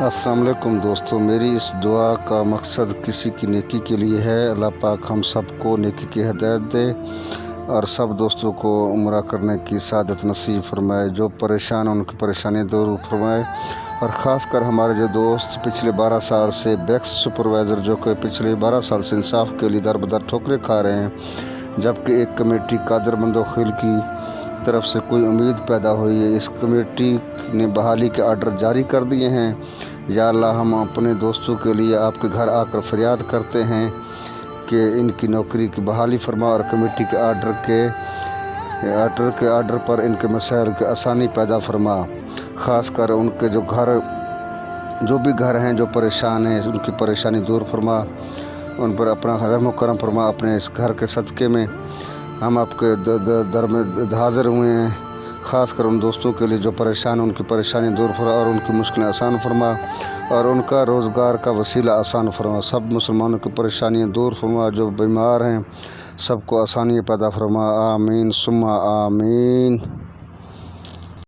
अस्सलाम वालेकुम दोस्तों, मेरी इस दुआ का मकसद किसी की नेकी के लिए है। अल्लाह पाक हम सबको नेकी की हिदायत दे और सब दोस्तों को उम्रा करने की सादत नसीब फरमाए। जो परेशान हैं उनकी परेशानी दूर फरमाए। और ख़ास कर हमारे जो दोस्त पिछले 12 साल से बैक्स सुपरवाइज़र जो कि पिछले 12 साल से इंसाफ के लिए दर बदर ठोकरें खा रहे हैं, जबकि एक कमेटी कादर मंदोखिल की तरफ से कोई उम्मीद पैदा हुई है। इस कमेटी ने बहाली के आर्डर जारी कर दिए हैं। या अल्लाह, हम अपने दोस्तों के लिए आपके घर आकर फरियाद करते हैं कि इनकी नौकरी की बहाली फरमा और कमेटी के आर्डर पर इनके मसाइल की आसानी पैदा फरमा। ख़ास कर उनके जो भी घर हैं जो परेशान हैं, उनकी परेशानी दूर फरमा, उन पर अपना रहम करम फरमा। अपने इस घर के सदक़े में हम आपके दर में हाज़िर हुए हैं। ख़ास कर उन दोस्तों के लिए जो परेशान हैं, उनकी परेशानी दूर फरमा और उनकी मुश्किलें आसान फरमा और उनका रोज़गार का वसीला आसान फरमा। सब मुसलमानों की परेशानियाँ दूर फरमा। जो बीमार हैं सबको आसानी पैदा फरमा। आमीन सुम्मा आमीन।